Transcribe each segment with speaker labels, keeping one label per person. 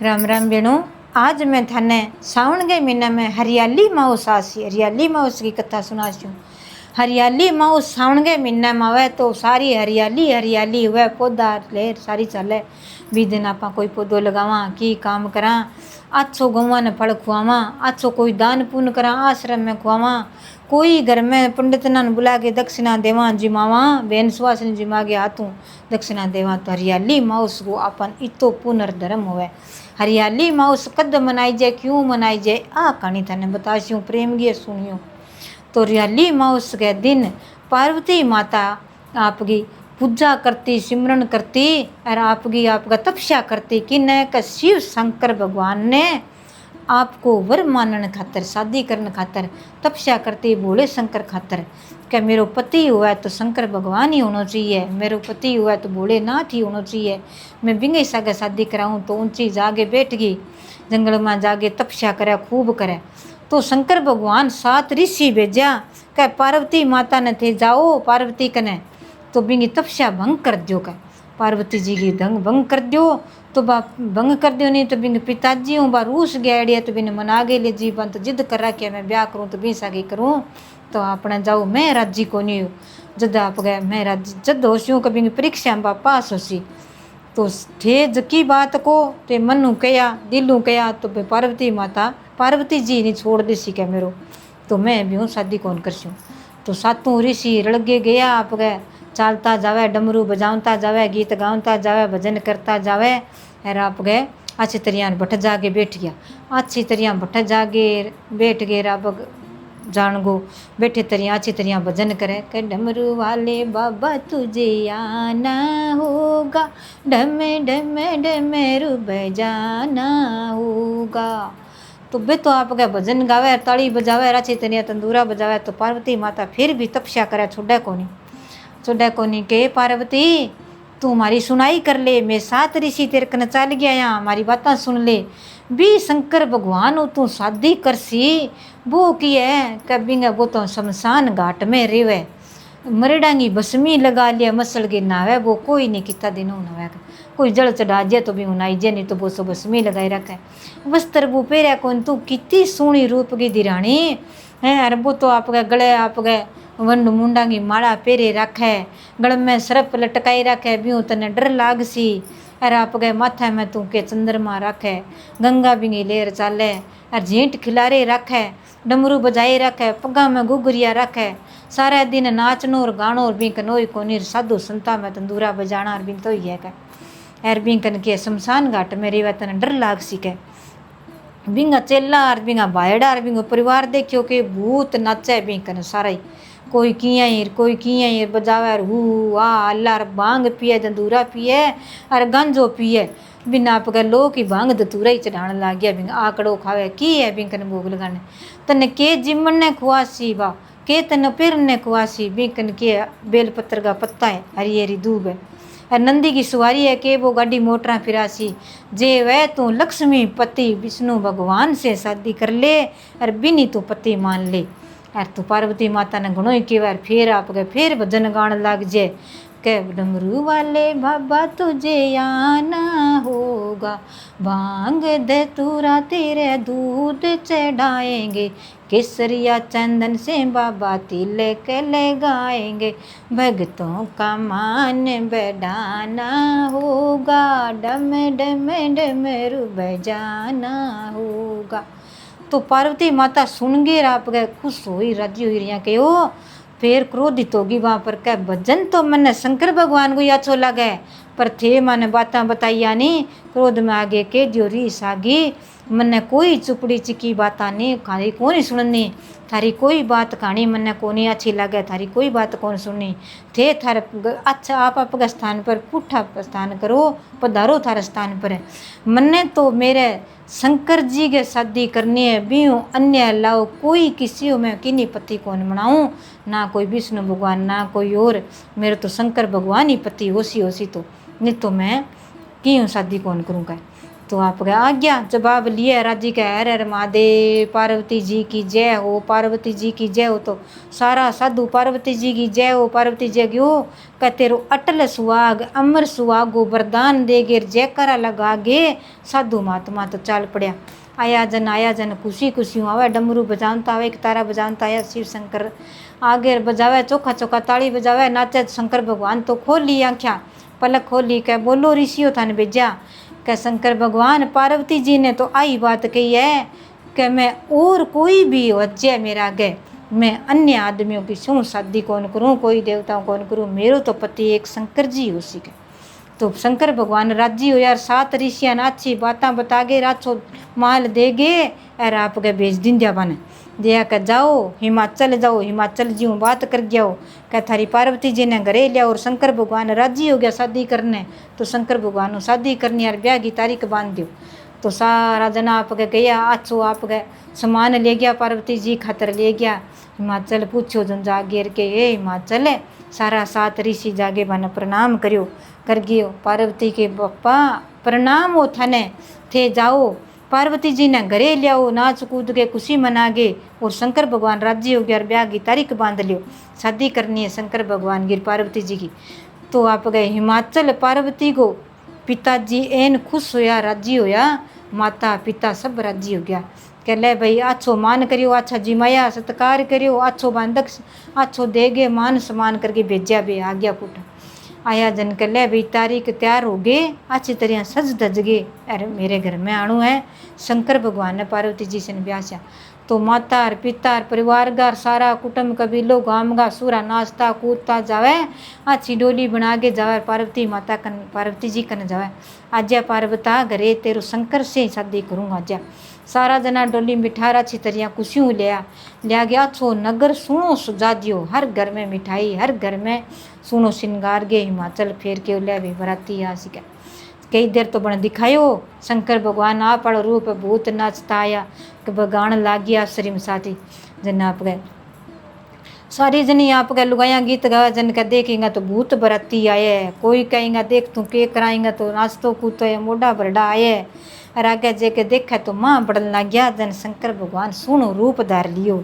Speaker 1: राम राम बेणो। आज मैं थाने सावन के महीना में हरियाली माउस आसी, हरियाली माउस की कथा सुनासूँ। हरियाली माउस सावन के महीना में आवे तो सारी हरियाली हरियाली हुए, पौधा लहर सारी चले। बी दिन आप कोई पौधो लगावा, की काम करा, अच्छो गौवा ने फल खुआवा, अच्छो कोई दान पुण्य करा, आश्रम में खुआवा, कोई घर में पंडितना ने बुला के दक्षिणा देवा जिमावा, बेन सुहासिनी जिमा के हाथों दक्षिणा देवा। तो हरियाली माउस को अपन इतो पुनर्धर्म हुए। हरियाली माउस कद मनाई जाए, क्यों मनाई जाए, आ कहानी थाने बतास्यूँ, प्रेम गे सुनियो। तो हरियाली माउस के दिन पार्वती माता आपकी पूजा करती, सिमरन करती और आपका तपस्या करती कि न का शिव शंकर भगवान ने आपको वर मानने खातर, शादी करने खातर तपस्या करती, भोले शंकर खातर। क्या मेरो पति हुआ तो शंकर भगवान ही होना चाहिए, मेरो पति हुआ तो भोलेनाथ ही होना चाहिए। मैं बिंगे सागे शादी कराऊँ तो ऊंची जागे बैठ गई, जंगल में जाके तपस्या करे, खूब करे। तो शंकर भगवान 7 ऋषि भेजा, कह पार्वती माता ने थे जाओ पार्वती कने तो बिंगी तपस्या भंग कर दो, कह पार्वती जी की भंग कर दो। तो बा भंग कर दो, नहीं तो बिंग पिताजी हूँ बा रूस गया तो बिन मना गे ले जी बन तो जिद कर रहा कि मैं ब्याह करूँ तो बीस आगे करूँ, तो अपना जाओ मैं राजी को नहीं हूँ। जद आप गए मैं राजी जद होशियों कभी परीक्षा में पास होसी। तो थे जकी बात को ते मनु कया दिलू कया तो पार्वती माता पार्वती जी ने छोड़ दे सी, क्या मेरो तो मैं भी हूँ शादी कौन करसूँ। तो 7 ऋषि रड़गे गया, आप गए चालता जावे, डमरू बजावता जावे, गीत गावता जावे, भजन करता जावे। और आप गए अच्छी तरह भट्ट जाके बैठ गया, अच्छी तरह भट्ट जाके बैठ गए। आप जान गो बैठे तरह अच्छी तरह भजन करे कि डमरू वाले बाबा तुझे आना होगा, डमे डमे डमरू बजाना होगा। तो बे तो आप भजन गावे, ताली बजावे, अच्छी तरह तंदूरा बजावे। तो पार्वती माता फिर भी तपस्या करे, छोड़े कोनी के पार्वती तू हमारी सुनाई कर ले, मैं 7 ऋषि तेरे कन चल गया यहाँ, हमारी बातें सुन ले। भी शंकर भगवान तू शादी कर सी वो की है कभी वो तो शमशान घाट में रेवे, मरडांगी भस्मी लगा लिया, मसल के नावे वो कोई नहीं कितना दिन नहावे, कोई जल चढ़ा दिया तो भी उनाई जे, नहीं तो वो सो भस्मी लगाई रखे। वस्त्र वो पेरिया कौन तू कितनी सोहनी रूप की दिरानी है। अरे वो तो आप गले आप गए वंड मुंडा की माला पेरे रखे, गल में सरप लटकाई रखे, ब्यूँ तने डर लाग सी। अरे आप गए माथे में तू के चंद्रमा रखे, गंगा बिंगी लेर चाले, और झींट खिलारे रखे, डमरू बजाए रखे, पगा में गुगरिया रखे, सारा दिन नाचनो और गानो और बिंक नोई कोनी साधु संता में तंदूरा बजाना और बिंक तो ही है का। एर बिंकन के शमशान घाट में रेवा तने डर लाग सी के। बिंगा चेला और बिंगा भाईड़ा और बिंगो परिवार देखियो के भूत नाचे बिंकन सारा ही, कोई किया बजावे हु आ अल्लाह भांग पिए, तंदूरा पिए और गंजो पिए। बिना आप लोग की भांग धतूरा ही चढ़ाने लग गया, बिंग आकड़ो खावे की है बिंकन भोग लगाने। तने के जिमन ने खुआसी बा के तन फिर ने खुआसी, बिंकन के बेलपत्र का पत्ता है, हरी हरी दूब है, और नंदी की सवारी है के वो गाड़ी मोटरा फिरासी। जे वह तू लक्ष्मी पति विष्णु भगवान से शादी कर ले और बिनी तू पति मान ले। और तू पार्वती माता ने घणो ही केवार फिर आप गए फिर भजन गान लग जे के डमरू वाले बाबा तुझे आना होगा, भांग धतूरा तेरे दूध चढ़ाएंगे, केसरिया चंदन से बाबा तिलक लगाएंगे, भक्तों का मान बढ़ाना होगा, डम डम डमरू बजाना होगा। तो पार्वती माता सुन गए आप गए खुश हुई, राजी हुई रही के ओ फिर क्रोधित होगी वहाँ पर कह भजन तो मैंने शंकर भगवान को अच्छो लगे, पर थे मैंने बातें बताइया नहीं, क्रोध में आगे के जो रीस आगी, मैंने कोई चुपड़ी चिकी बाता नहीं खाली कौन सुननी, थारी कोई बात कहानी मैंने कोनी अच्छी लगे, थारी कोई बात कौन सुननी थे थारे। अच्छा आप आपका स्थान पर पुठा स्थान करो, पधारो थारे स्थान पर। मन्ने तो मेरे शंकर जी के शादी करनी है, बीहूँ अन्य लाओ कोई किसी में किन्हीं पति कौन बनाऊँ, ना कोई विष्णु भगवान ना कोई और, मेरे तो शंकर भगवान ही पति होसी तो, नहीं तो मैं क्यों शादी कौन करूँगा। तो आपका आ गया जवाब लिया राजी का, हर हर महादेव, पार्वती जी की जय हो, पार्वती जी की जय हो। तो सारा साधु पार्वती जी की जय हो, पार्वती जय हो कह तेरो अटल सुहाग अमर सुहागो वरदान दे गे, जयकारा लगा गे। साधु महात्मा तो चाल पड़िया, आया जन खुशी खुशी आवे, डमरू बजावता आवे, एक तारा बजावता आया शिव शंकर आगे बजावे, चोखा चोखा ताली बजावे, नाचे शंकर भगवान तो खोल ली आँख्या, पलक खोली कह बोलो ऋषियों थाने भेजा। कह शंकर भगवान पार्वती जी ने तो आई बात कही है कि मैं और कोई भी वजह मेरा आगे, मैं अन्य आदमियों की शू शादी कौन करूँ, कोई देवताओं कौन करूँ, मेरो तो पति एक शंकर जी हो सके। तो शंकर भगवान राजी हो यार, 7 ऋषियाँ अच्छी बातें बता गे, राछो माल दे गे और आप गए भेज दिंदिया बने दिया कर जाओ हिमाचल जाओ, हिमाचल जी बात कर गया हो क्या थारी पार्वती जी ने घरे लिया। और शंकर भगवान राजी हो गया शादी करने, तो शंकर भगवान को शादी करनी यार ब्याह की तारीख बांध दो। तो सारा जना आप गए गया, अच्छो आप गए सामान ले गया, पार्वती जी खातर ले गया हिमाचल। पूछो जन जागेर के ये हिमाचल है, सारा 7 ऋषि जागे बने प्रणाम करियो कर गियो। पार्वती के पप्पा प्रणाम हो थाने थे, जाओ पार्वती जी ने घरे लियाओ, नाच कूद के खुशी मना गे। और शंकर भगवान राजी हो गया, ब्याह की तारीख बांध लियो, शादी करनी है शंकर भगवान की पार्वती जी की। तो आप गए हिमाचल, पार्वती को पिताजी एन खुश होया, राजी होया, माता पिता सब राजी हो गया। कह ले भाई अच्छो मान करियो, अच्छा जिमाया सत्कार करियो, अच्छो बांधक अच्छो देगे, मान सम्मान करके भेजा बे आ गया पुट। आया जन कर ले भाई तारीख तैयार हो गए, अच्छी तरह सज धज गए, अरे मेरे घर में आणु है। शंकर भगवान ने पार्वती जी से ब्याह, तो माता और पिता और परिवार गार सारा कुटुंब कबीलो गाम गा सूरा नाचता कूदता जावे, अच्छी डोली बना के जावे पार्वती माता कन, पार्वती जी कन जावे। आज्या पार्वता घरे तेरो शंकर से शादी करूँगा आज्या। सारा जना डोली मिठाई अच्छी तरह खुशियों लिया गया, छो नगर सुनो सुजा दियो, हर घर में मिठाई, हर घर में सुनो श्रृंगार गे। हिमाचल फेर के लिया भी बराती आ सिका, कई देर तो बन दिखायो शंकर भगवान आ पड़ रूप भूत नाचता आया कि बगान लाग गया शरीम साथी जन आप गए। सारी जनी आप गए लुगाया गीत गा, जन का देखेगा तो भूत बराती आए, कोई कहेगा देख तू के कराएंगा तो नाचतो कूदतो है मोढ़ा बरडा आए। और आगे जेके देखा तो माँ बड़न लग गया, जन शंकर भगवान सुनो रूप धार लियो,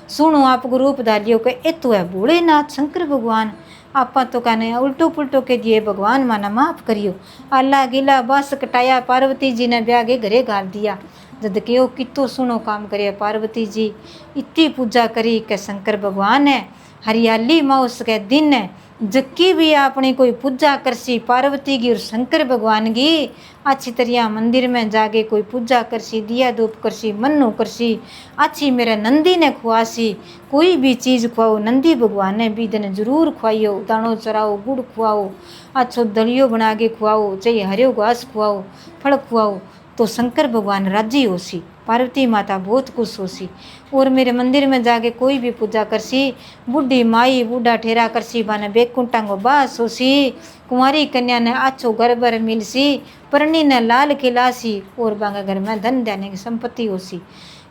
Speaker 1: सुनो आपको रूप धार लियो कि ए तो है भोलेनाथ शंकर भगवान। आपा तो कहने उल्टो पुल्टो के दिए भगवान माना माफ़ करियो। अल्लाह गिला बस कटाया, पार्वती जी ने ब्याह के घरे गाल दिया। जद के ओ कितो सुनो काम करे, पार्वती जी इतनी पूजा करी के शंकर भगवान है हरियाली माउस के दिन है, जक्की भी आपने कोई पूजा करसी पार्वती की और शंकर भगवान की, अच्छी तरह मंदिर में जाके कोई पूजा करसी, दिया धूप करसी, मन्नू करसी, अच्छी मेरे नंदी ने खुआसी, कोई भी चीज़ खुआओ नंदी भगवान ने भी दिन जरूर खुआइयो, दाणो चराओ, गुड़ खुआओ, अच्छो दलियो बना के खुआओ, चाहे हरियो घास खुआओ, फल खुआओ, तो शंकर भगवान राजी होसी, पार्वती माता बहुत खुश होसी। और मेरे मंदिर में जाके कोई भी पूजा करसी, बुढ़ी माई बूढ़ा ठेरा करसी बाने बेकुंठा को बास होसी, कुंवारी कन्या ने अच्छो घर बर मिलसी, परनी ने लाल खिलासी, और बांगा घर में धन धान्य की संपत्ति होसी।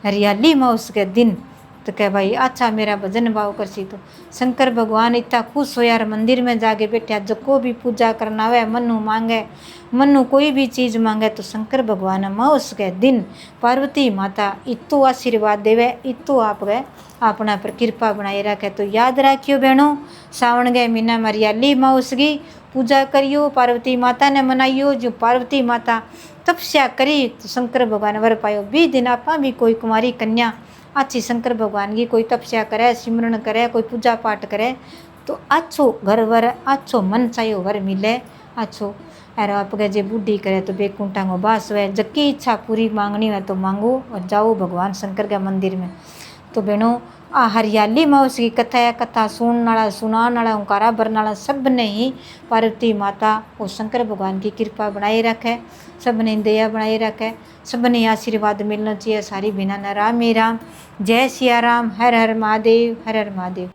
Speaker 1: हरियाली में उसके दिन तो कह भाई अच्छा मेरा भजन भाव करसी। तो शंकर भगवान इतना खुश हो यार, मंदिर में जाके बैठा, जको भी पूजा करना हुआ मनु मांगे, मनु कोई भी चीज़ मांगे तो शंकर भगवान माँ उसके दिन पार्वती माता इतो आशीर्वाद देवे, इतो आप गए अपना पर कृपा बनाए रखे। तो याद रखियो बहनों, सावन गए महीना में हरियाली माँ उसकी पूजा करियो, पार्वती माता ने मनाइयो। जो पार्वती माता तपस्या करी तो शंकर भगवान वर पायो। भी दिन आपा भी कोई कुमारी कन्या अच्छी शंकर भगवान की कोई तपस्या करे, सिमरन करे, कोई पूजा पाठ करे तो अच्छो घर वर, अच्छो मन चाहिए वर मिले अच्छो। और आप जे बुढ़ी करे तो बेकुंठा को बास हुए, जबकि इच्छा पूरी मांगनी है तो मांगो और जाओ भगवान शंकर के मंदिर में। तो बहनों आ हरियाली में उसकी कथा है, कथा सुनने वाला सुनाने वाला ओंकारा भरने वाला सब ने ही पार्वती माता और शंकर भगवान की कृपा बनाए रखे, सब ने दया बनाए रखे, सब ने आशीर्वाद मिलना चाहिए। सारी बिना न राम ही राम। जय सिया राम, हर हर महादेव, हर हर महादेव।